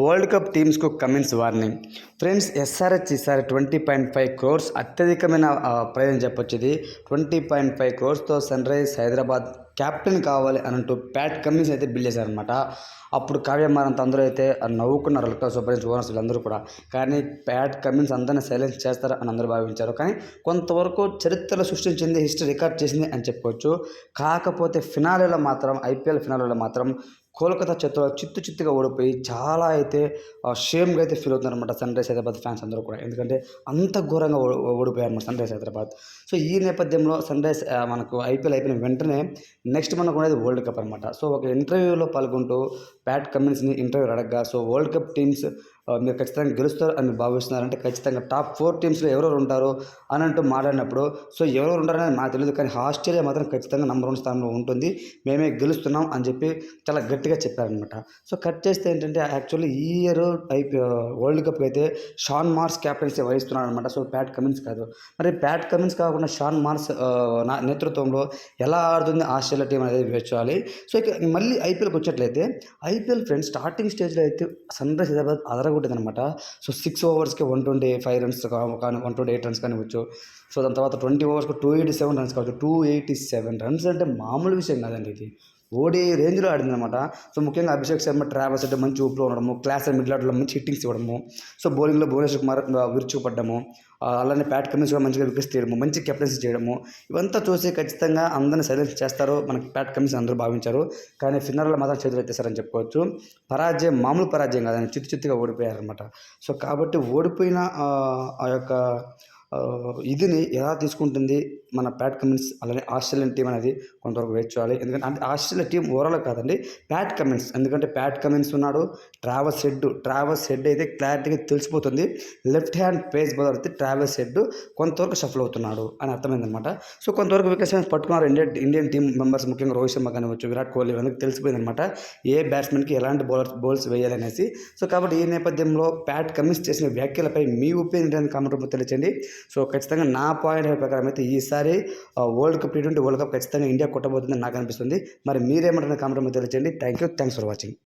World cup టీమ్స్కు Cummins warning. Friends, SRH ఈసారి 20.5 క్రోర్స్ అత్యధికమైన ప్రైజ్ అని చెప్పొచ్చు. ఇది 20.5 క్రోర్స్తో సన్ రైజ్ హైదరాబాద్ క్యాప్టెన్ కావాలి అని అంటూ ప్యాట్ కమిన్స్ అయితే బిల్ చేశారనమాట. అప్పుడు కావ్యమారంత అందరూ అయితే నవ్వుకున్నారు, లక్కా సూపర్ ఓనర్స్ వీళ్ళందరూ కూడా. కానీ ప్యాట్ కమిన్స్ అందరినీ సైలెన్స్ చేస్తారు అని అందరూ భావించారు. కానీ కొంతవరకు చరిత్రలో సృష్టించింది, హిస్టరీ రికార్డ్ చేసింది అని చెప్పుకోవచ్చు. కాకపోతే ఫినాలేలో మాత్రం, ఐపీఎల్ ఫినాలేలో మాత్రం కోల్కతా చేతిలో చిత్తుగా ఓడిపోయి చాలా అయితే షేమ్గా అయితే ఫీల్ అవుతున్నారన్నమాట సన్ రైజ్ హైదరాబాద్ ఫ్యాన్స్ అందరూ కూడా. ఎందుకంటే అంత ఘోరంగా ఓడిపోయారు అన్నమాట సన్ రైజ్ హైదరాబాద్. సో ఈ నేపథ్యంలో సన్ రైజ్ మనకు ఐపీఎల్ అయిపోయిన వెంటనే నెక్స్ట్ మనకు అనేది వరల్డ్ కప్ అనమాట. సో ఒక ఇంటర్వ్యూలో పాల్గొంటూ ప్యాట్ కమిన్స్ని ఇంటర్వ్యూ అడగగా, సో వరల్డ్ కప్ టీమ్స్ మీరు ఖచ్చితంగా గెలుస్తారు అని భావిస్తున్నారంటే ఖచ్చితంగా టాప్ 4 టీమ్స్లో ఎవరెవరు ఉంటారో అని అంటూ మాట్లాడినప్పుడు, సో ఎవరెవరు ఉంటారనేది నాకు తెలియదు, కానీ ఆస్ట్రేలియా మాత్రం ఖచ్చితంగా నంబర్ 1 స్థానంలో ఉంటుంది, మేమే గెలుస్తున్నాం అని చెప్పి చాలా గట్టిగా చెప్పారనమాట. సో కట్ చేస్తే ఏంటంటే యాక్చువల్లీ ఈ ఇయర్ వరల్డ్ కప్ అయితే షాన్ మార్స్ క్యాప్టెన్సీ వహిస్తున్నాడు అనమాట. సో ప్యాట్ కమిన్స్ కాదు. మరి ప్యాట్ కమిన్స్ కాకుండా షాన్ మార్స్ నేతృత్వంలో ఎలా ఆడుతుంది ఆస్ట్రేలియా టీం అనేది వేర్చాలి. సో ఇక మళ్ళీ ఐపీఎల్కి వచ్చేట్లయితే ఐపీఎల్ ఫ్రెండ్స్ స్టార్టింగ్ స్టేజ్లో అయితే సన్ రైజ్ హైదరాబాద్ అదరగొట్టింది అనమాట. సో 6 ఓవర్స్కి 125 రన్స్ కానీ 128 రన్స్ కానివచ్చు. సో దాని తర్వాత 20 ఓవర్స్కి 287 రన్స్ కావచ్చు. 287 రన్స్ అంటే మామూలు విషయం కాదండి. ఇది ఓడి రేంజ్లో ఆడిందనమాట. సో ముఖ్యంగా అభిషేక్ శర్మ, ట్రావెల్స్ అంటే మంచి ఊపులో ఉండడము, క్లాస్ అండ్ మిడిల్ ఆర్డర్లో మంచి హిట్టింగ్స్ ఇవ్వడము, సో బౌలింగ్లో భువనేశ్వర్ కుమార్ విరుచుకుపడ్డము, అలానే ప్యాట్ కమిన్స్ కూడా మంచిగా వికెట్స్ తీయడము, మంచి కెప్టెన్సీ చేయడము, ఇవంతా చూసి ఖచ్చితంగా అందరినీ సైలెన్స్ చేస్తారు మనకి ప్యాట్ కమిన్స్ అందరూ భావించారు. కానీ ఫిన్నర్లో మాత్రం చేతులు ఎత్తేసారని చెప్పుకోవచ్చు. పరాజయం మామూలు పరాజయం కాదని చిత్తుగా ఓడిపోయారనమాట. సో కాబట్టి ఓడిపోయిన ఆ యొక్క ఇదిని ఎలా తీసుకుంటుంది మన ప్యాట్ కమిన్స్, అలానే ఆస్ట్రేలియన్ టీం అనేది కొంతవరకు వెయిట్ చేయాలి. ఎందుకంటే ఆస్ట్రేలియా టీం ఓవరాల్ కాదండి, ప్యాట్ కమిన్స్. ఎందుకంటే ప్యాట్ కమిన్స్ ఉన్నాడు, ట్రావెల్స్ హెడ్ అయితే క్లారిటీగా తెలిసిపోతుంది. లెఫ్ట్ హ్యాండ్ పేస్ బౌలర్ అయితే ట్రావెల్స్ హెడ్ కొంతవరకు షఫల్ అవుతున్నాడు అని అర్థమైందనమాట. సో కొంతవరకు వికెట్స్ పట్టుకున్నారు ఇండియన్ టీం మెంబర్స్, ముఖ్యంగా రోహిత్ శర్మ కానివచ్చు, విరాట్ కోహ్లీ అందరికి తెలిసిపోయిందనమాట ఏ బ్యాట్స్మెన్కి ఎలాంటి బౌల్స్ వేయాలనేసి. సో కాబట్టి ఈ నేపథ్యంలో ప్యాట్ కమిన్స్ చేసిన వ్యాఖ్యలపై మీ ఒపీనియన్ కామెంట్ రూపంలో తెలియచేయండి. సో ఖచ్చితంగా నా పాయింట్ ప్రకారం అయితే ఈసారి world cup T20 world cup ఖచ్చితంగా ఇండియా కొట్టబోతుందని నాకు అనిపిస్తుంది. మరి మీరేమంటారు కామెంట్ రూపంలో తెలియచేయండి. Thanks for watching.